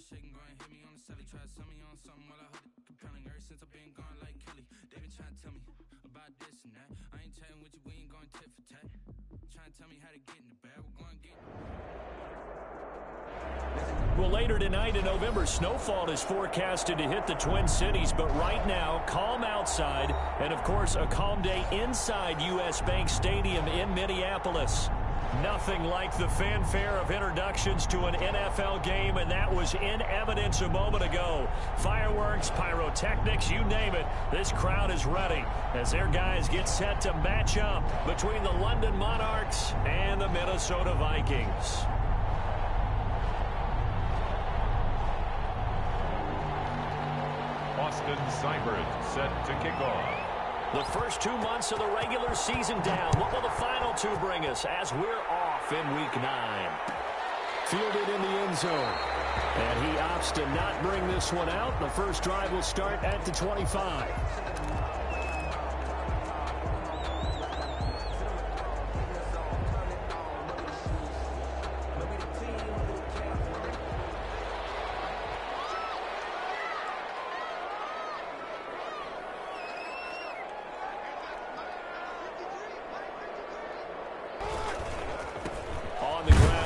shaking, going hit me on the celly. Try to sell me on something while I heard it compelling. Ever since I've been gone like Kelly, they been trying to tell me about this and that. I ain't chatting with you, we ain't going tit for tat. Trying to tell me how to get in the bag, we're going to get. Well, later tonight in November, snowfall is forecasted to hit the Twin Cities, but right now, calm outside, and of course, a calm day inside U.S. Bank Stadium in Minneapolis. Nothing like the fanfare of introductions to an NFL game, and that was in evidence a moment ago. Fireworks, pyrotechnics, you name it. This crowd is ready as their guys get set to match up between the London Monarchs and the Minnesota Vikings. Austin Seibert set to kick off. The first 2 months of the regular season down. What will the final two bring us as we're off in Week 9? Fielded in the end zone. And he opts to not bring this one out. The first drive will start at the 25.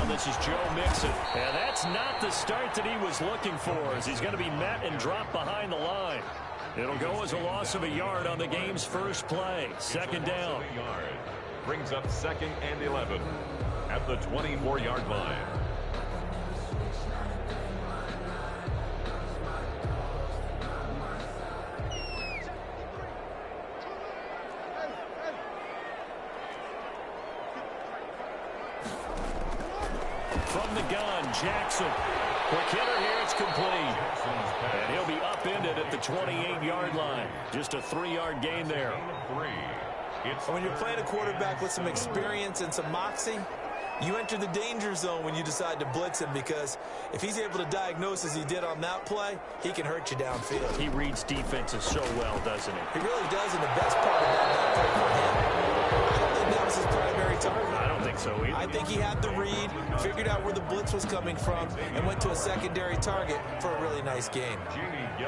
This is Joe Mixon. And that's not the start that he was looking for, as he's going to be met and dropped behind the line. It'll go as a loss of a yard on the game's first play. Second down. Brings up 2nd and 11 at the 24-yard line. From the gun, Jackson. Quick hitter here, it's complete. And he'll be upended at the 28-yard line. Just a 3-yard gain there. When you're playing a quarterback with some experience and some moxie, you enter the danger zone when you decide to blitz him, because if he's able to diagnose as he did on that play, he can hurt you downfield. He reads defenses so well, doesn't he? He really does, and the best part about that play for him, I don't think that was his primary target. I don't think so either. I think he had the read, figured out where the blitz was coming from, and went to a secondary target for a really nice gain.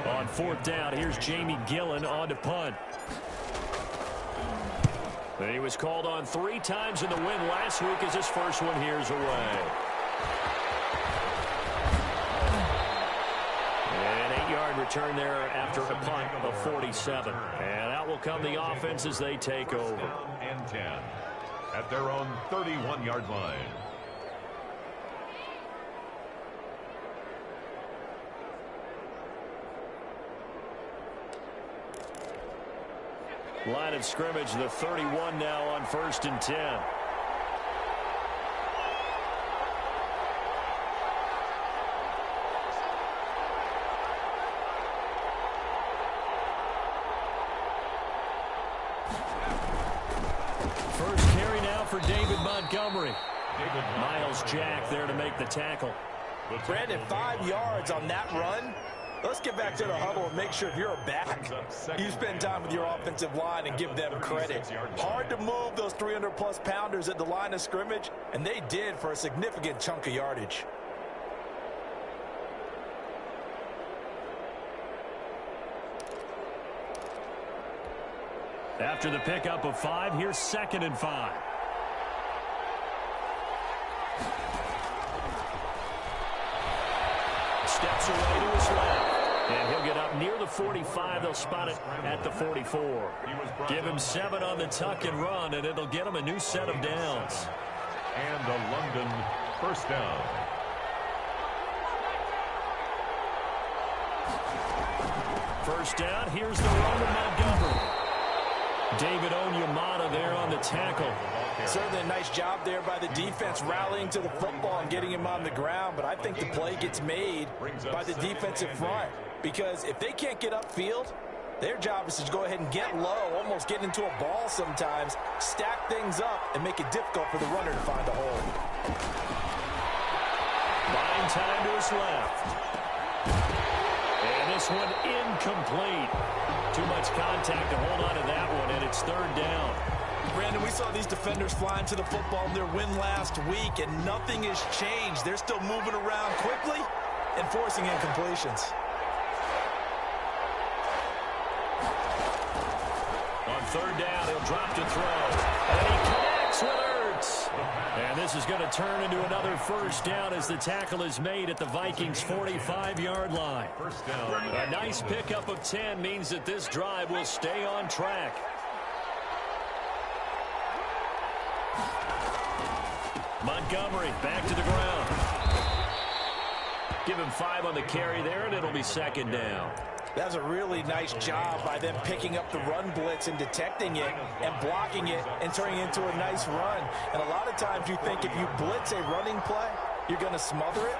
On 4th down, here's Jamie Gillen on to punt. And he was called on 3 times in the win last week as his first one here's away. An 8-yard return there after a punt of 47. And out will come the offense as they take over. And 10 at their own 31-yard line. Line of scrimmage, the 31 now on 1st and 10. First carry now for David Montgomery. Miles Jack there to make the tackle. Brandon, 5 yards on that run. Let's get back to the huddle and make sure if you're a back, you spend time with your offensive line and give them credit. Hard to move those 300-plus pounders at the line of scrimmage, and they did for a significant chunk of yardage. After the pickup of 5, here's 2nd and 5. Steps away to his left. And he'll get up near the 45. They'll spot it at the 44. Give him 7 on the tuck and run, and it'll get him a new set of downs. And a London first down. First down, here's the run of Montgomery. David Onyemata there on the tackle. Certainly a nice job there by the defense rallying to the football and getting him on the ground, but I think the play gets made by the defensive front, because if they can't get upfield, their job is to go ahead and get low, almost get into a ball sometimes, stack things up, and make it difficult for the runner to find a hole. Buying time to his left. And this one incomplete. Too much contact to hold on to that one, and it's 3rd down. Brandon, we saw these defenders flying to the football in their win last week, and nothing has changed. They're still moving around quickly, and forcing incompletions. On third down, he'll drop to throw. And he connects with Ertz. And this is going to turn into another first down as the tackle is made at the Vikings' 45-yard line. First down. A nice pickup of 10 means that this drive will stay on track. Montgomery back to the ground. Give him 5 on the carry there, and it'll be second down. That's a really nice job by them picking up the run blitz and detecting it and blocking it and turning it into a nice run. And a lot of times you think if you blitz a running play, you're going to smother it.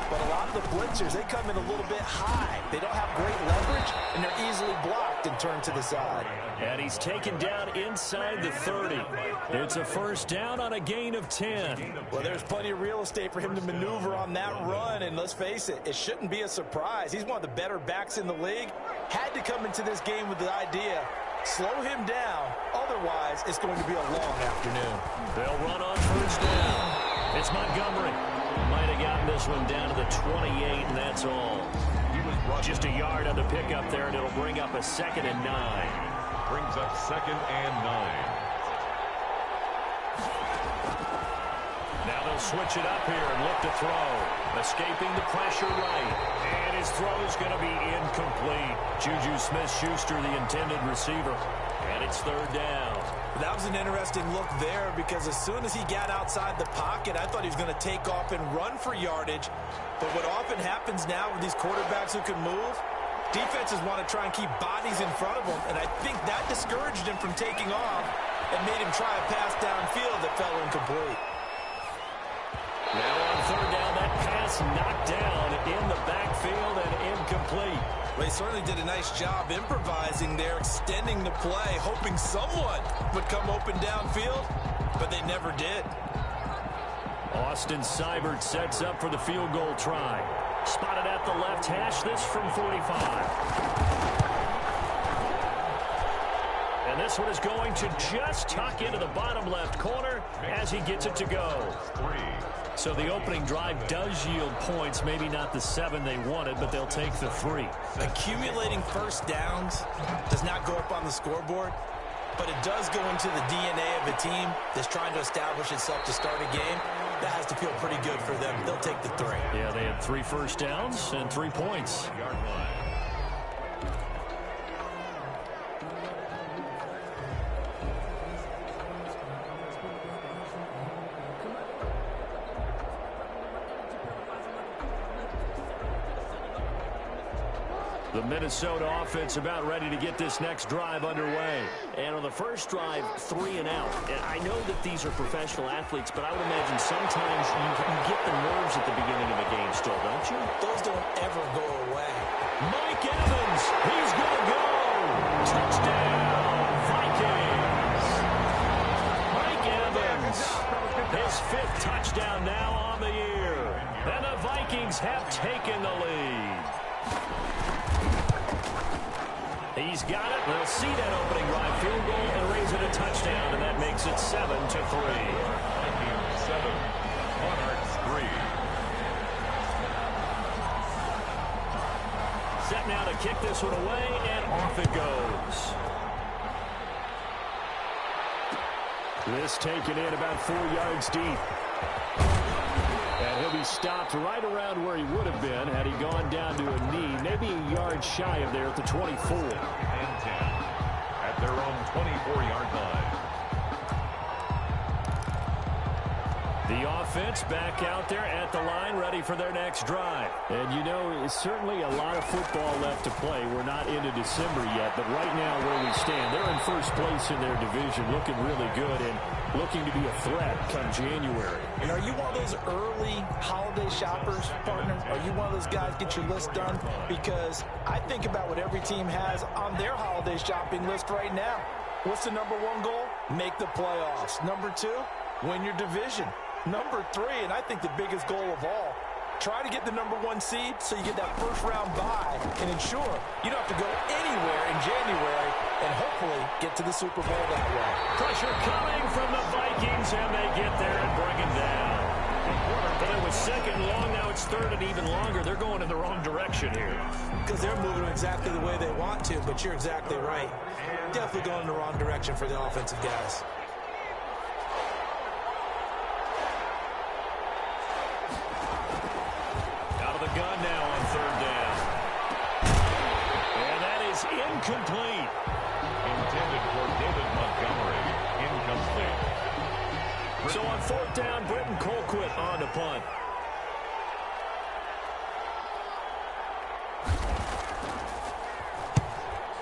But a lot of the blitzers, they come in a little bit high. They don't have great leverage, and they're easily blocked and turned to the side. And he's taken down inside the 30. It's a first down on a gain of 10. Well, there's plenty of real estate for him to maneuver on that run, and let's face it, it shouldn't be a surprise. He's one of the better backs in the league. Had to come into this game with the idea, slow him down, otherwise it's going to be a long afternoon. They'll run on first down. It's Montgomery. Might have gotten this one down to the 28, and that's all. Just a yard on the pickup there, and it'll bring up a 2nd and 9. Brings up 2nd and 9. Now they'll switch it up here and look to throw. Escaping the pressure right. And his throw is going to be incomplete. Juju Smith-Schuster, the intended receiver. And it's third down. That was an interesting look there because as soon as he got outside the pocket, I thought he was going to take off and run for yardage. But what often happens now with these quarterbacks who can move, defenses want to try and keep bodies in front of them. And I think that discouraged him from taking off and made him try a pass downfield that fell incomplete. Now on third down, that pass knocked down in the backfield and incomplete. Well, he certainly did a nice job improvising there, extending the play, hoping someone would come open downfield, but they never did. Austin Seibert sets up for the field goal try. Spotted at the left hash, this from 45. And this one is going to just tuck into the bottom left corner as he gets it to go. So the opening drive does yield points, maybe not the 7 they wanted, but they'll take the 3. Accumulating first downs does not go up on the scoreboard, but it does go into the DNA of a team that's trying to establish itself to start a game. That has to feel pretty good for them. They'll take the 3. Yeah, they had 3 first downs and 3 points. The Minnesota offense about ready to get this next drive underway. And on the first drive, 3 and out. And I know that these are professional athletes, but I would imagine sometimes you get the nerves at the beginning of a game still, don't you? Those don't ever go away. Mike Evans, he's going to go. Touchdown, Vikings. Mike Evans, his 5th touchdown now on the year. And the Vikings have taken the lead. He's got it. They'll see that opening drive field goal and raise it a touchdown, and that makes it 7-3. 7. Monarchs 3. Set now to kick this one away, and off it goes. This taken in about 4 yards deep. And he'll be stopped right around where he would have been had he gone down to a knee, maybe a yard shy of there at the 24. And 10 at their own 24-yard line. The offense back out there at the line, ready for their next drive. And, you know, it's certainly a lot of football left to play. We're not into December yet, but right now where we stand, they're in first place in their division, looking really good and looking to be a threat come January. And are you one of those early holiday shoppers, partner? Are you one of those guys get your list done? Because I think about what every team has on their holiday shopping list right now. What's the number 1 goal? Make the playoffs. Number 2, win your division. Number 3, and I think the biggest goal of all, try to get the number 1 seed so you get that first-round bye and ensure you don't have to go anywhere in January and hopefully get to the Super Bowl that way. Pressure coming from the Vikings, and they get there and bring him down. But it was second and long. Now it's third and even longer. They're going in the wrong direction here. Because they're moving exactly the way they want to, but you're exactly right. Definitely going in the wrong direction for the offensive guys. Out of the gun now on third down. And that is incomplete. Intended for David Montgomery. Incomplete. So on fourth down, Britton Colquitt on to punt.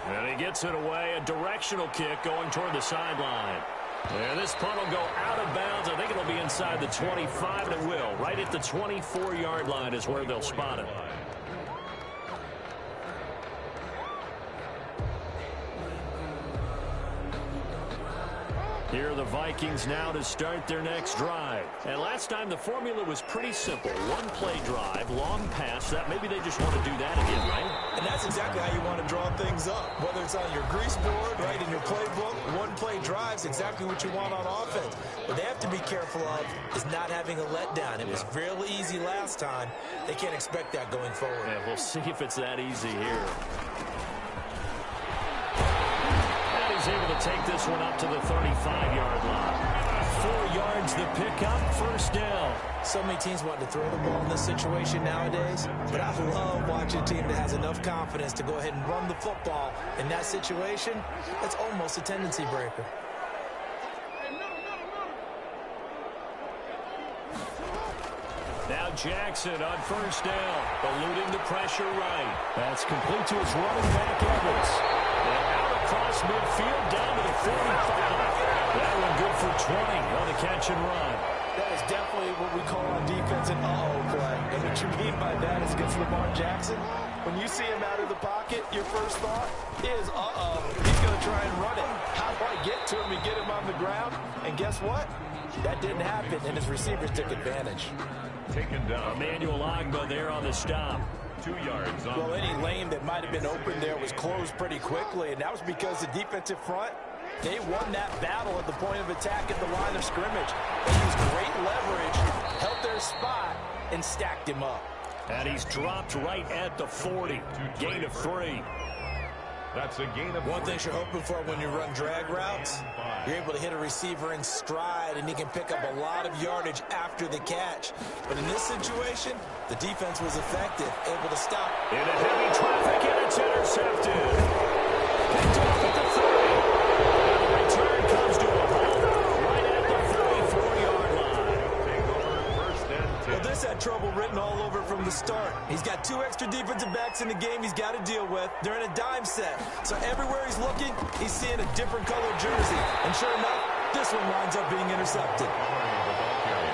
And he gets it away. A directional kick going toward the sideline. And this punt will go out of bounds. I think it'll be inside the 25, and it will. Right at the 24-yard line is where they'll spot it. Here are the Vikings now to start their next drive. And last time the formula was pretty simple. One-play drive, long pass. That maybe they just want to do that again, right? And that's exactly how you want to draw things up. Whether it's on your grease board, right, in your playbook, one-play drive's exactly what you want on offense. What they have to be careful of is not having a letdown. It was fairly easy last time. They can't expect that going forward. Yeah, we'll see if it's that easy here. He's able to take this one up to the 35-yard line. 4 yards the pickup, first down. So many teams want to throw the ball in this situation nowadays, but I love watching a team that has enough confidence to go ahead and run the football. In that situation, that's almost a tendency breaker. Now Jackson on first down, eluding the pressure right. That's complete to his running back, Evans. And out across midfield, down to the 45. That one good for 20 on the catch and run. That is definitely what we call on defense an uh-oh play. And what you mean by that is against Lamar Jackson, when you see him out of the pocket, your first thought is, uh-oh, he's going to try and run it. How do I get to him and get him on the ground? And guess what? That didn't happen, and his receivers took advantage. Taken down. Emmanuel Ogbah there on the stop. 2 yards. Well, any lane that might have been open there was closed pretty quickly, and that was because the defensive front, they won that battle at the point of attack at the line of scrimmage. They used great leverage, held their spot, and stacked him up. And he's dropped right at the 40. Gain of 3. That's a gain of 3. One thing you're hoping for when you run drag routes, you're able to hit a receiver in stride, and he can pick up a lot of yardage after the catch. But in this situation, the defense was effective, able to stop. Into heavy traffic, and it's intercepted. Picked off at the 30. And the return comes to a halt right at the 44-yard line. Take over first and 10. Well, this had trouble written all over from the start. He's got 2 extra defensive backs in the game he's got to deal with. They're in a dime set. So everywhere he's looking, he's seeing a different colored jersey. And sure enough, this one winds up being intercepted.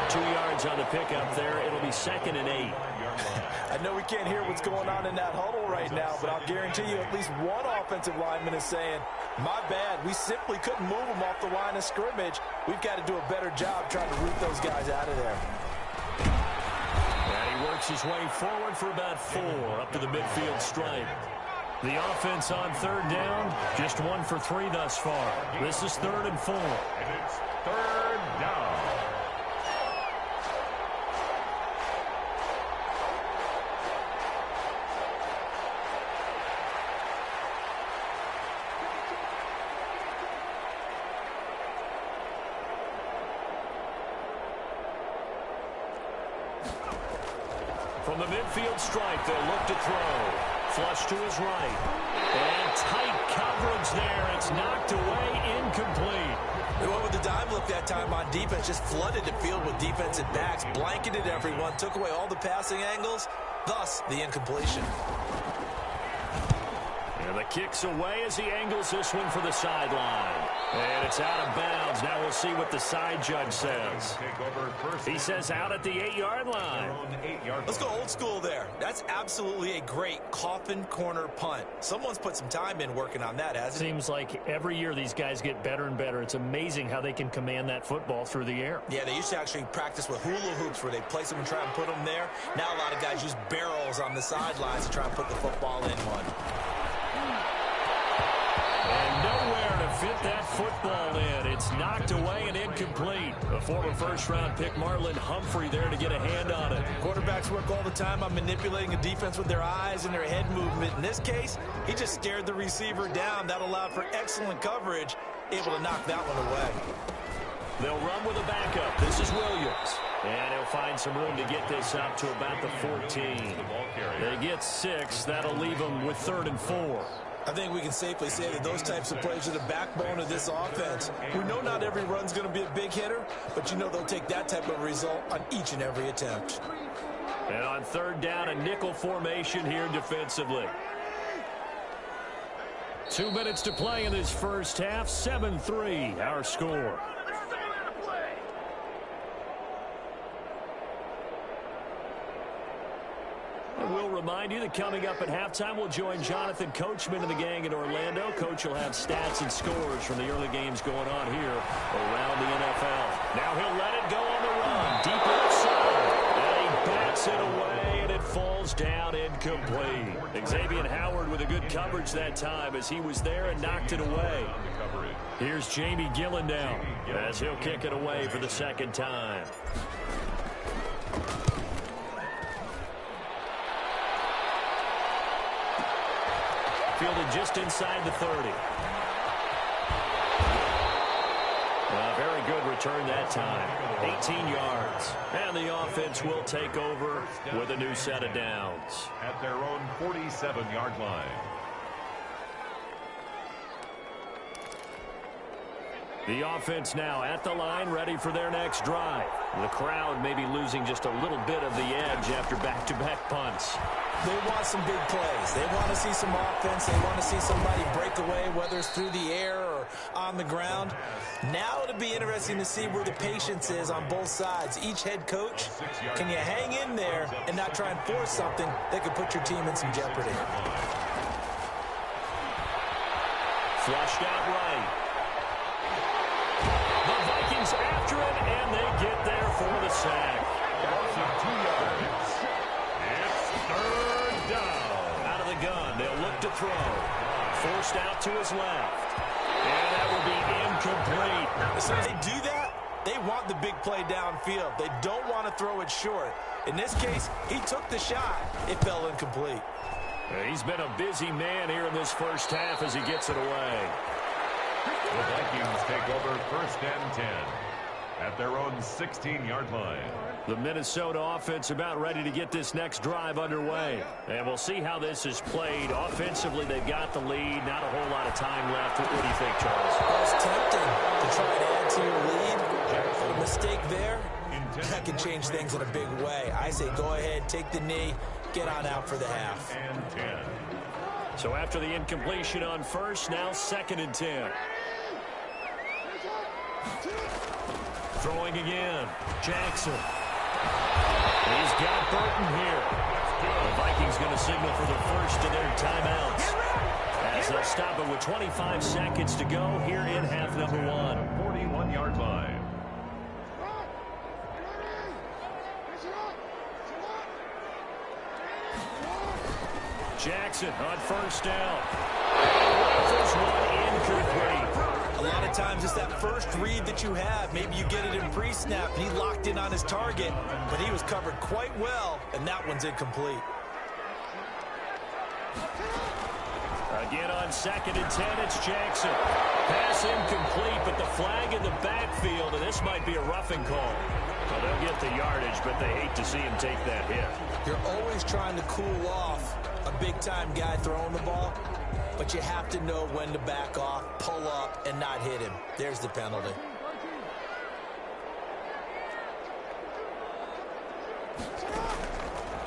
2 yards on the pickup there. It'll be 2nd and 8. I know we can't hear what's going on in that huddle right now, but I'll guarantee you at least one offensive lineman is saying, my bad, we simply couldn't move them off the line of scrimmage. We've got to do a better job trying to root those guys out of there. And he works his way forward for about 4 up to the midfield stripe. The offense on third down, just 1 for 3 thus far. This is 3rd and 4. And it's 3rd down. From the midfield stripe, they'll look to throw. Flush to his right. And tight coverage there. It's knocked away, incomplete. They went with the dime look that time on defense, just flooded the field with defensive backs, blanketed everyone, took away all the passing angles, thus the incompletion. And the kick's away as he angles this one for the sideline. And it's out of bounds. Now we'll see what the side judge says. He says out at the 8-yard line. Let's go old school there. That's absolutely a great coffin corner punt. Someone's put some time in working on that, hasn't it? Seems like every year these guys get better and better. It's amazing how they can command that football through the air. Yeah, they used to actually practice with hula hoops where they place them and try and put them there. Now a lot of guys use barrels on the sidelines to try and put the football in one. And nowhere to fit that football in. It's knocked away and incomplete. A former first-round pick Marlon Humphrey there to get a hand on it. Quarterbacks work all the time on manipulating a defense with their eyes and their head movement. In this case, he just stared the receiver down. That allowed for excellent coverage, able to knock that one away. They'll run with a backup. This is Williams. And he'll find some room to get this up to about the 14. They get 6. That'll leave them with 3rd and 4. I think we can safely say that those types of plays are the backbone of this offense. We know not every run's going to be a big hitter, but you know they'll take that type of result on each and every attempt. And on 3rd down, a nickel formation here defensively. 2 minutes to play in this first half. 7-3, our score. And we'll remind you that coming up at halftime, we'll join Jonathan Coachman and the gang in Orlando. Coach will have stats and scores from the early games going on here around the NFL. Now he'll let it go on the run. Deep left side. And he bats it away, and it falls down incomplete. Xavier Howard with a good coverage that time as he was there and knocked it away. Here's Jamie Gillen now as he'll kick it away for the 2nd time. Fielded just inside the 30. Very good return that time. 18 yards. And the offense will take over with a new set of downs. At their own 47-yard line. The offense now at the line, ready for their next drive. The crowd may be losing just a little bit of the edge after back-to-back punts. They want some big plays. They want to see some offense. They want to see somebody break away, whether it's through the air or on the ground. Now it'll be interesting to see where the patience is on both sides. Each head coach, can you hang in there and not try and force something that could put your team in some jeopardy? Flushed out right. The Vikings after him, and they get there for the sack. Loss of 2 yards. It's 3rd down. Out of the gun, they'll look to throw. Forced out to his left. And that will be incomplete. As soon as they do that, they want the big play downfield. They don't want to throw it short. In this case, he took the shot. It fell incomplete. He's been a busy man here in this first half as he gets it away. The Vikings take over 1st and 10 at their own 16-yard line. The Minnesota offense about ready to get this next drive underway. And we'll see how this is played. Offensively, they've got the lead. Not a whole lot of time left. What do you think, Charles? Well, it's tempting to try and add to your lead. But a mistake there, that can change things in a big way. I say go ahead, take the knee, get on out for the half. And 10. So after the incompletion on 1st, now 2nd and 10. Throwing again. Jackson. He's got Burton here. The Vikings going to signal for the first of their timeouts, as they'll stop it with 25 seconds to go here in half number 1. 41-yard line. Jackson on 1st down. First one incomplete. A lot of times it's that first read that you have. Maybe you get it in pre-snap, and he locked in on his target, but he was covered quite well, and that one's incomplete. Again on 2nd and 10, it's Jackson. Pass incomplete, but the flag in the backfield, and this might be a roughing call. Well, they'll get the yardage, but they hate to see him take that hit. You're always trying to cool off a big-time guy throwing the ball, but you have to know when to back off, pull up, and not hit him. There's the penalty.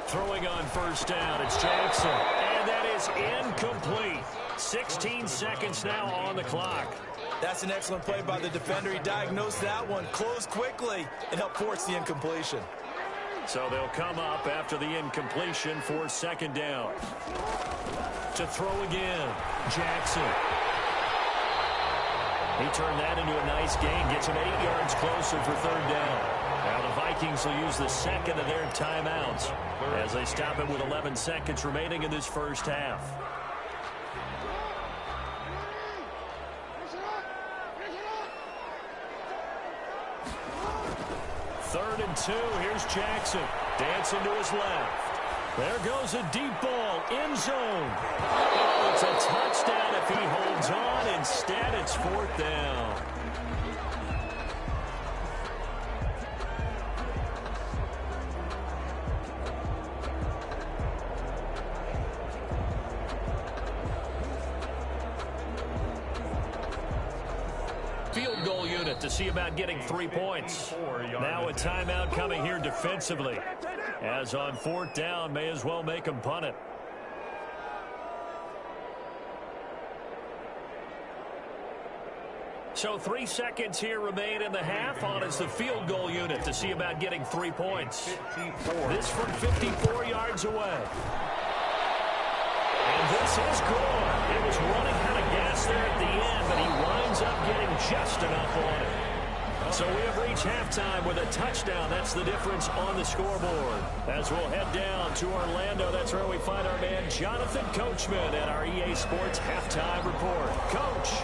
Throwing on 1st down, it's Jackson. And that is incomplete. 16 seconds now on the clock. That's an excellent play by the defender. He diagnosed that one, closed quickly, and helped force the incompletion. So they'll come up after the incompletion for 2nd down. To throw again, Jackson. He turned that into a nice gain, gets him 8 yards closer for 3rd down. Now the Vikings will use the 2nd of their timeouts as they stop it with 11 seconds remaining in this first half. 3rd and 2. Here's Jackson. Dancing to his left. There goes a deep ball. End zone. Oh, it's a touchdown if he holds on. Instead, it's 4th down. Field goal unit to see about getting 3 points. Now a timeout coming here defensively. As on 4th down, may as well make them punt it. So 3 seconds here remain in the half. On is the field goal unit to see about getting 3 points. This from 54 yards away. And this is good. It was running out of gas there at the end, but he winds up getting just enough on it. So we have reached halftime with a touchdown. That's the difference on the scoreboard. As we'll head down to Orlando, that's where we find our man Jonathan Coachman at our EA Sports Halftime Report. Coach.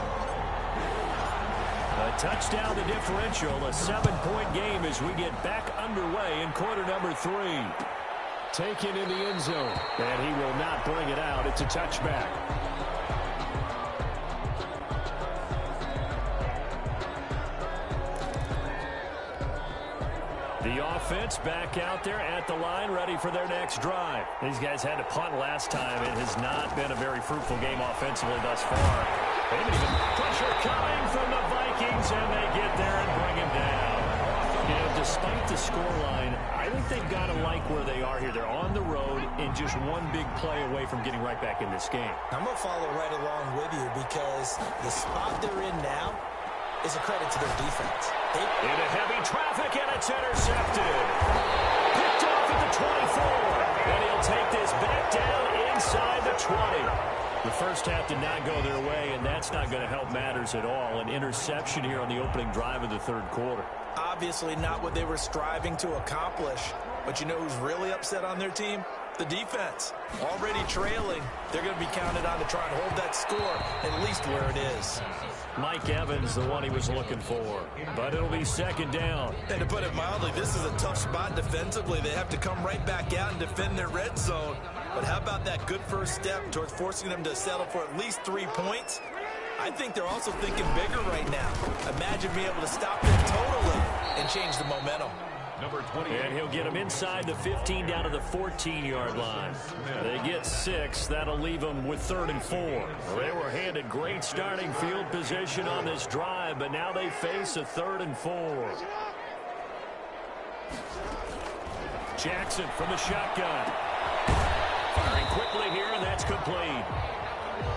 A touchdown, the differential, a 7-point game as we get back underway in quarter number 3. Taken in the end zone, and he will not bring it out. It's a touchback. The offense back out there at the line, ready for their next drive. These guys had to punt last time. It has not been a very fruitful game offensively thus far. They didn't even pressure coming from the Vikings, and they get there and bring him down. You know, despite the scoreline, I think they've got to like where they are here. They're on the road and just one big play away from getting right back in this game. I'm going to follow right along with you because the spot they're in now is a credit to their defense. Into heavy traffic, and it's intercepted. Picked off at the 24. And he'll take this back down inside the 20. The first half did not go their way, and that's not going to help matters at all. An interception here on the opening drive of the 3rd quarter. Obviously not what they were striving to accomplish. But you know who's really upset on their team? The defense. Already trailing. They're going to be counted on to try and hold that score at least where it is. Mike Evans, the one he was looking for. But it'll be 2nd down. And to put it mildly, this is a tough spot defensively. They have to come right back out and defend their red zone. But how about that good first step towards forcing them to settle for at least 3 points? I think they're also thinking bigger right now. Imagine being able to stop them totally and change the momentum. Number 20. And he'll get them inside the 15 down to the 14-yard line. They get 6. That'll leave them with 3rd and 4. They were handed great starting field position on this drive, but now they face a 3rd and 4. Jackson from the shotgun. Firing quickly here, and that's complete.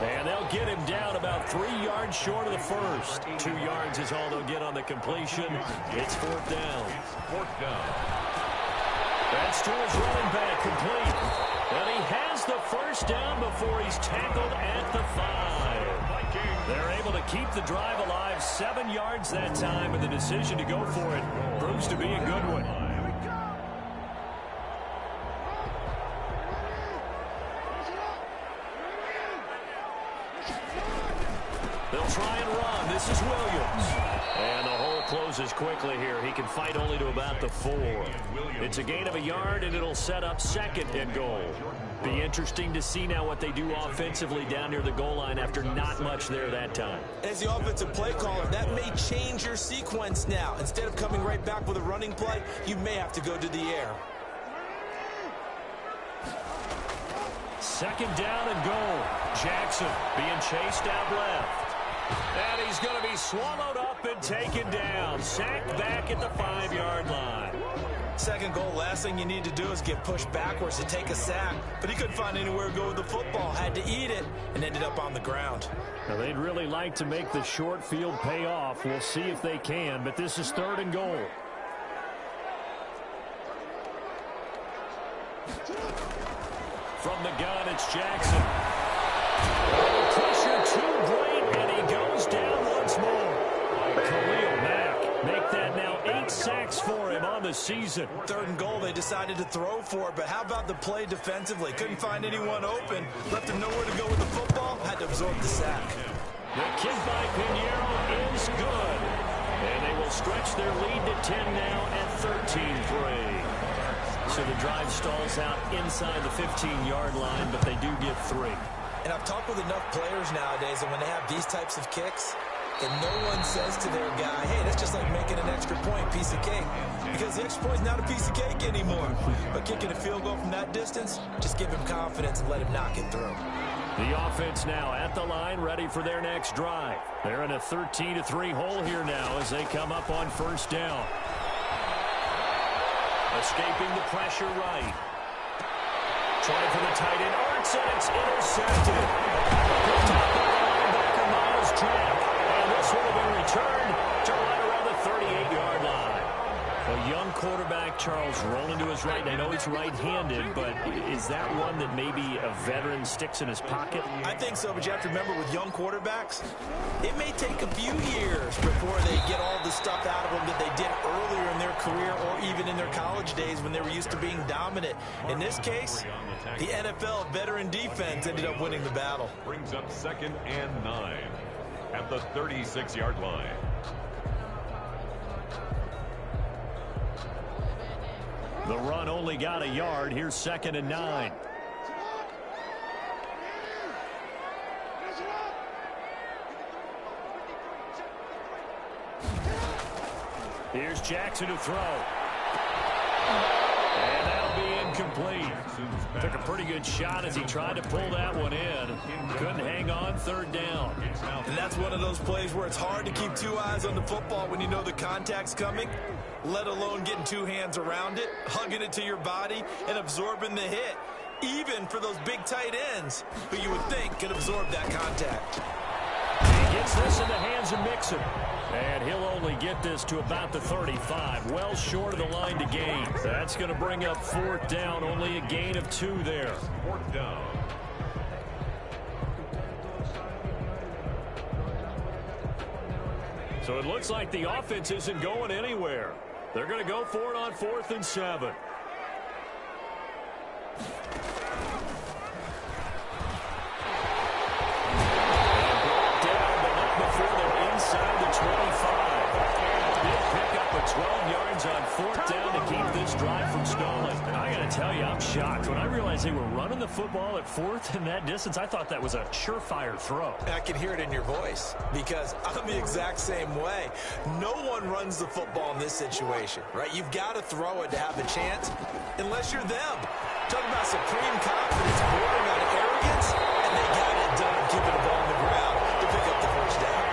And they'll get him down about 3 yards short of the first. 2 yards is all they'll get on the completion. It's 4th down. 4th down. That's to his running back, complete. And he has the first down before he's tackled at the 5. They're able to keep the drive alive. 7 yards that time, and the decision to go for it proves to be a good one. They'll try and run. This is Williams. And the hole closes quickly here. He can fight only to about the 4. It's a gain of a yard, and it'll set up 2nd and goal. Be interesting to see now what they do offensively down near the goal line after not much there that time. As the offensive play caller, that may change your sequence now. Instead of coming right back with a running play, you may have to go to the air. 2nd down and goal. Jackson being chased out left. And he's going to be swallowed up and taken down. Sacked back at the 5-yard line. 2nd goal, last thing you need to do is get pushed backwards to take a sack. But he couldn't find anywhere to go with the football. Had to eat it and ended up on the ground. Now, they'd really like to make the short field pay off. We'll see if they can, but this is 3rd and goal. From the gun, it's Jackson. Pressure too great, and he goes down once more. Khalil Mack make that now 8 sacks for him on the season. 3rd and goal, they decided to throw for it, but how about the play defensively? Couldn't find anyone open, left him nowhere to go with the football, had to absorb the sack. The kick by Pinheiro is good. And they will stretch their lead to 10 now at 13-3. So the drive stalls out inside the 15-yard line, but they do get 3. And I've talked with enough players nowadays that when they have these types of kicks, that no one says to their guy, hey, that's just like making an extra point, piece of cake. Because the extra point is not a piece of cake anymore. But kicking a field goal from that distance, just give him confidence and let him knock it through. The offense now at the line, ready for their next drive. They're in a 13-3 hole here now as they come up on first down. Escaping the pressure right. Trying for the tight end, Arts, and it's intercepted. Picked up by the linebacker, Miles Jack. And this one will be returned to right around the 38-yard line. A young quarterback, Charles, rolling to his right. I know he's right-handed, but is that one that maybe a veteran sticks in his pocket? I think so, but you have to remember with young quarterbacks, it may take a few years before they get all the stuff out of them that they did earlier in their career or even in their college days when they were used to being dominant. In this case, the NFL veteran defense ended up winning the battle. Brings up 2nd and 9 at the 36-yard line. The run only got a yard. Here's 2nd and 9. Here's Jackson to throw. And that'll be incomplete. Took a pretty good shot as he tried to pull that one in. Couldn't hang on, 3rd down. And that's one of those plays where it's hard to keep 2 eyes on the football when you know the contact's coming, let alone getting 2 hands around it, hugging it to your body, and absorbing the hit, even for those big tight ends who you would think could absorb that contact. He gets this in the hands of Mixon. And he'll only get this to about the 35, well short of the line to gain. That's going to bring up 4th down, only a gain of 2 there. 4th down. So it looks like the offense isn't going anywhere. They're going to go for it on 4th and 7. Inside the 25. Big pickup of 12 yards on 4th down to keep this drive from stalling. And I got to tell you, I'm shocked. When I realized they were running the football at 4th in that distance, I thought that was a surefire throw. I can hear it in your voice because I'm the exact same way. No one runs the football in this situation, right? You've got to throw it to have a chance unless you're them. Talking about supreme confidence, bordering on arrogance, and they got it done keeping the ball on the ground to pick up the first down.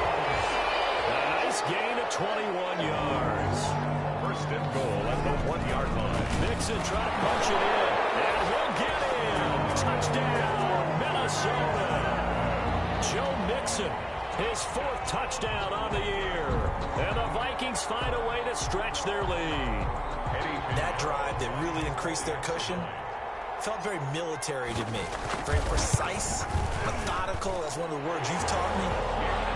Gain of 21 yards. 1st and goal at the 1-yard line. Mixon trying to punch it in. And he'll get in. Touchdown, Minnesota. Joe Mixon, his 4th touchdown on the year. And the Vikings find a way to stretch their lead. That drive that really increased their cushion felt very military to me. Very precise, methodical. That's one of the words you've taught me.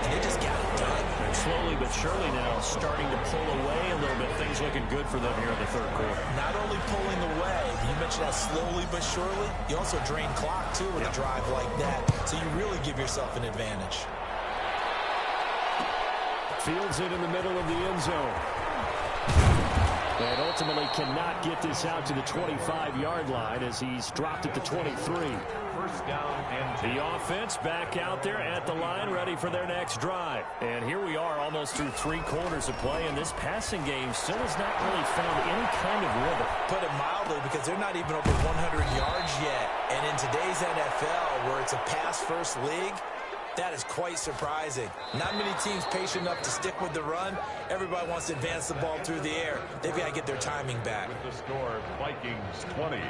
And they just got it done. And slowly but surely now starting to pull away a little bit. Things looking good for them here in the 3rd quarter. Not only pulling away, you mentioned that slowly but surely, you also drain clock too with a drive like that. So you really give yourself an advantage. Fields it in the middle of the end zone. And ultimately cannot get this out to the 25-yard line as he's dropped at the 23. 1st down and 10. The offense back out there at the line, ready for their next drive. And here we are almost through 3 quarters of play, and this passing game still has not really found any kind of rhythm. Put it mildly, because they're not even over 100 yards yet. And in today's NFL, where it's a pass-first league, that is quite surprising. Not many teams patient enough to stick with the run. Everybody wants to advance the ball through the air. They've got to get their timing back. With the score, Vikings 20,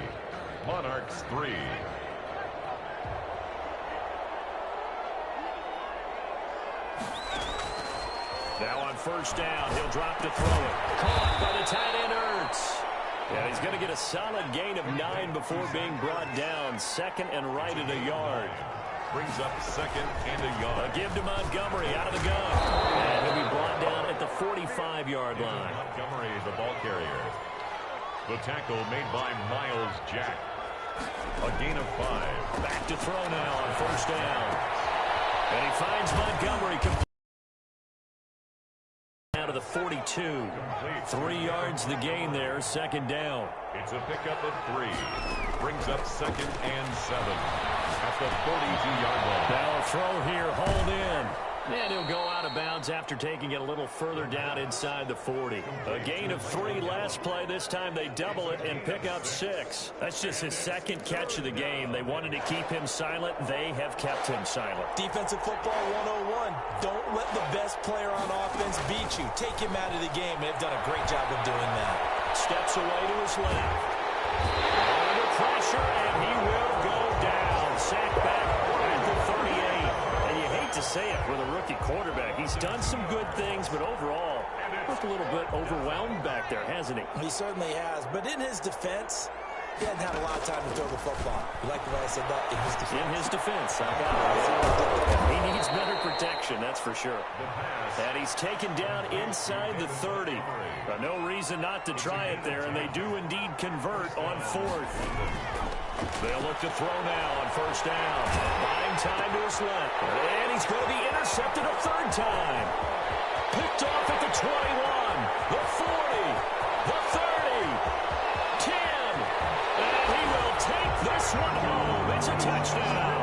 Monarchs 3. Now on 1st down, he'll drop to throw it. Caught by the tight end, Ertz. And he's going to get a solid gain of 9 before being brought down. 2nd and right at a yard. Brings up 2nd and a yard. A give to Montgomery out of the gun. And he'll be brought down at the 45-yard line. Montgomery, the ball carrier. The tackle made by Miles Jack. A gain of 5. Back to throw now on 1st down. And he finds Montgomery complete. to the 42. 3 yards the gain there, second down. It's a pickup of 3. Brings up 2nd and 7 at the 42-yard line. Now a throw here, hauled in. And he'll go out of bounds after taking it a little further down inside the 40. A gain of 3 last play. This time they double it and pick up 6. That's just his second catch of the game. They wanted to keep him silent. They have kept him silent. Defensive football 101. Don't let the best player on offense beat you. Take him out of the game. They've done a great job of doing that. Steps away to his left. Under pressure, and he will go down. Sacked back at the 38. To say it with a rookie quarterback. He's done some good things, but overall, looked a little bit overwhelmed back there, hasn't he? He certainly has. But in his defense, he hadn't had a lot of time to throw the football. You like the way I said that? In his defense. In his defense. I got it. He needs better protection, that's for sure. And he's taken down inside the 30. But no reason not to try it there, and they do indeed convert on 4th. They'll look to throw now on 1st down. Buying time to his left. And he's going to be intercepted a 3rd time. Picked off at the 21, the 40, the 30, 10. And he will take this one home. It's a touchdown.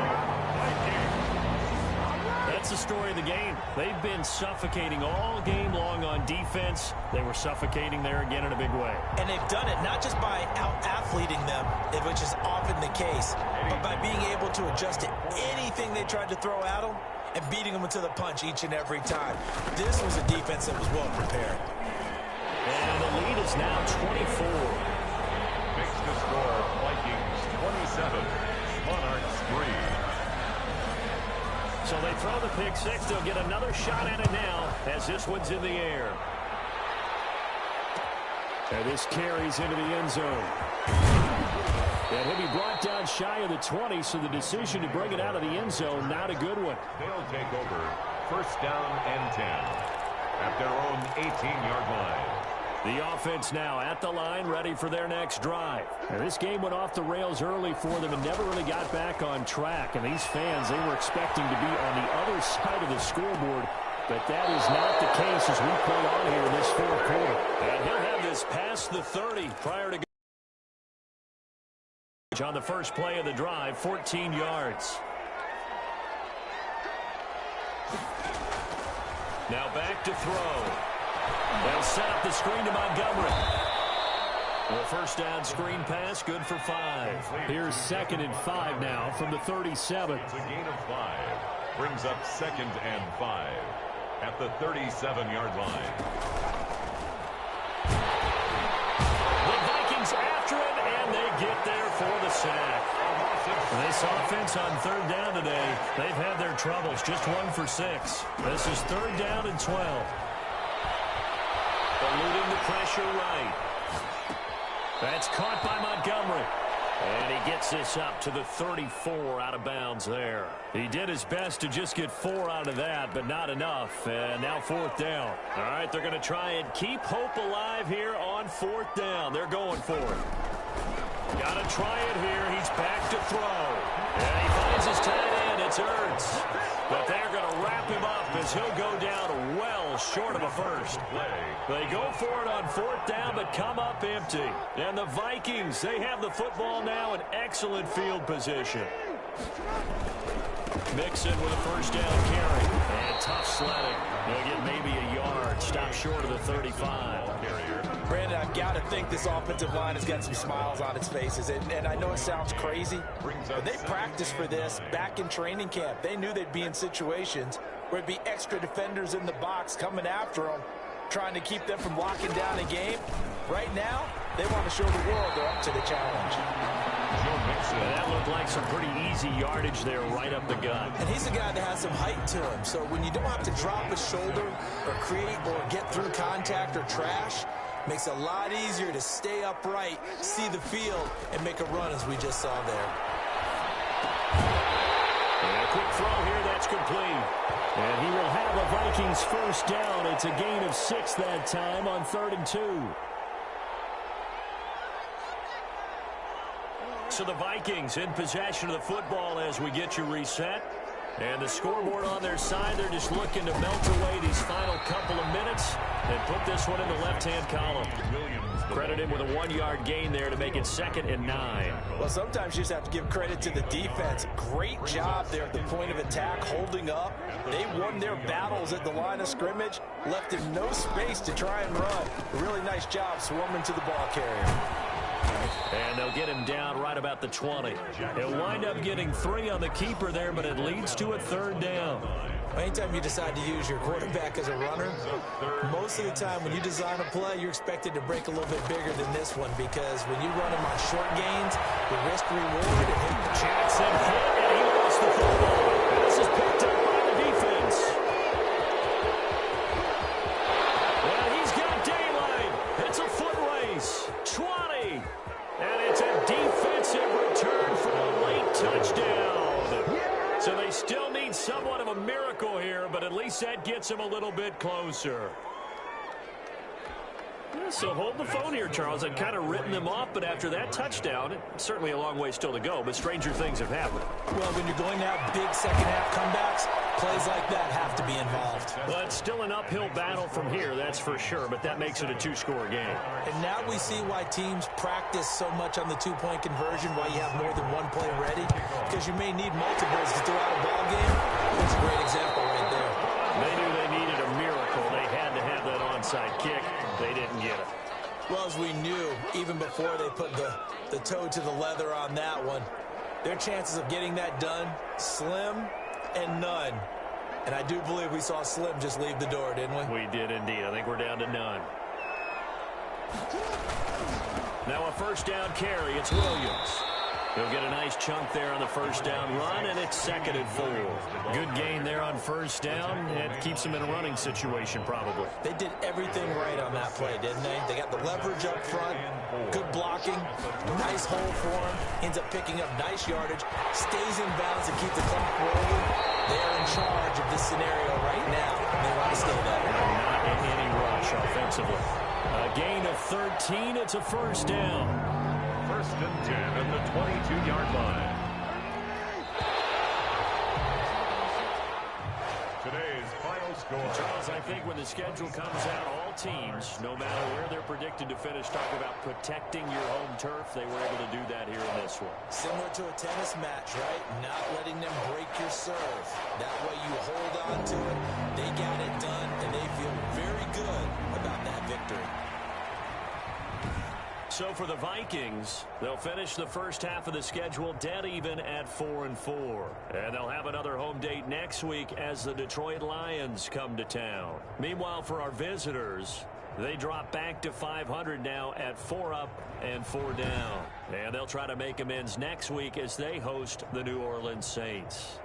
That's the story of the game. They've been suffocating all game long on defense. They were suffocating there again in a big way. And they've done it not just by out-athleting them, which is often the case, but by being able to adjust to anything they tried to throw at them and beating them into the punch each and every time. This was a defense that was well prepared. And the lead is now 24. Makes the score Vikings 27, Monarchs 3. So they throw the pick 6. They'll get another shot at it now as this one's in the air. And this carries into the end zone. And he'll be brought down shy of the 20, so the decision to bring it out of the end zone, not a good one. They'll take over 1st down and 10 at their own 18-yard line. The offense now at the line, ready for their next drive. Now, this game went off the rails early for them and never really got back on track. And these fans, they were expecting to be on the other side of the scoreboard. But that is not the case as we play on here in this 4th quarter. And he'll have this past the 30 prior to on the first play of the drive, 14 yards. Now back to throw. They'll set up the screen to Montgomery. Well, 1st down screen pass, good for 5. Here's 2nd and 5 now from the 37. It's a gain of 5. Brings up 2nd and 5 at the 37-yard line. The Vikings after him, and they get there for the sack. This offense on 3rd down today, they've had their troubles. Just 1 for 6. This is 3rd down and 12. Eluding the pressure right. That's caught by Montgomery. And he gets this up to the 34 out of bounds there. He did his best to just get 4 out of that, but not enough. And now 4th down. All right, they're going to try and keep hope alive here on 4th down. They're going for it. Got to try it here. He's back to throw. And he finds his tight end. It's Ertz. But they're going to wrap him up as he'll go down well short of a first. They go for it on 4th down, but come up empty. And the Vikings, they have the football now in excellent field position. Mixon with a 1st down carry. And tough sledding. They'll get maybe a yard. Stop short of the 35. Brandon, I've got to think this offensive line has got some smiles on its faces. And I know it sounds crazy, but they practiced for this back in training camp. They knew they'd be in situations where it'd be extra defenders in the box coming after them, trying to keep them from locking down a game. Right now, they want to show the world they're up to the challenge. That looked like some pretty easy yardage there right up the gut. And he's a guy that has some height to him, so when you don't have to drop his shoulder or create or get through contact or trash, makes it a lot easier to stay upright, see the field, and make a run as we just saw there. And a quick throw here, that's complete. And he will have a Vikings 1st down. It's a gain of 6 that time on 3rd and 2. So the Vikings in possession of the football as we get you reset. And the scoreboard on their side, they're just looking to melt away these final couple of minutes and put this one in the left-hand column. Credit him with a 1-yard gain there to make it 2nd and 9. Well, sometimes you just have to give credit to the defense. Great job there at the point of attack, holding up. They won their battles at the line of scrimmage, left him no space to try and run. A really nice job swarming to the ball carrier. And they'll get him down right about the 20. He'll wind up getting 3 on the keeper there, but it leads to a 3rd down. Anytime you decide to use your quarterback as a runner, most of the time when you design a play, you're expected to break a little bit bigger than this one, because when you run him on short gains, the risk-reward and hit the Jackson hit, and he lost the football. This is picked up by the defense. Well, he's got daylight. It's a foot race. 20. And it's a defensive return for a late touchdown. So they still need somewhat of a miracle here, but at least that gets them a little bit closer. Yeah, so hold the phone here, Charles. I'd kind of written them off, but after that touchdown, it's certainly a long way still to go, but stranger things have happened. Well, when you're going to have big second-half comebacks, plays like that have to be involved. Well, it's still an uphill battle from here, that's for sure, but that makes it a 2-score game. And now we see why teams practice so much on the 2-point conversion, why you have more than one play ready, because you may need multiples to throw out a ball game. That's a great example right there. They knew they needed a miracle. They had to have that onside kick. They didn't get it. Well, as we knew, even before they put the toe to the leather on that one, their chances of getting that done, slim and none. And I do believe we saw Slim just leave the door, didn't we? We did indeed. I think we're down to none. Now a 1st down carry. It's Williams. He'll get a nice chunk there on the 1st down run, and it's 2nd and 4. Good gain there on 1st down. It keeps them in a running situation, probably. They did everything right on that play, didn't they? They got the leverage up front, good blocking, nice hole for him, ends up picking up nice yardage, stays in bounds to keep the clock rolling. They are in charge of this scenario right now. They want to stay that way. Not in any rush offensively. A gain of 13. It's a 1st down. 1st and 10 at the 22-yard line. Today's final score. Charles, I think when the schedule comes out, all teams, no matter where they're predicted to finish, talk about protecting your home turf. They were able to do that here in this one. Similar to a tennis match, right? Not letting them break your serve. That way you hold on to it. They got it done, and they feel very good about that victory. So for the Vikings, they'll finish the 1st half of the schedule dead even at 4-4. And they'll have another home date next week as the Detroit Lions come to town. Meanwhile, for our visitors, they drop back to 500 now at 4 up and 4 down. And they'll try to make amends next week as they host the New Orleans Saints.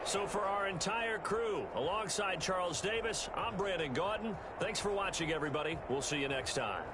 So for our entire crew, alongside Charles Davis, I'm Brandon Gaudin. Thanks for watching, everybody. We'll see you next time.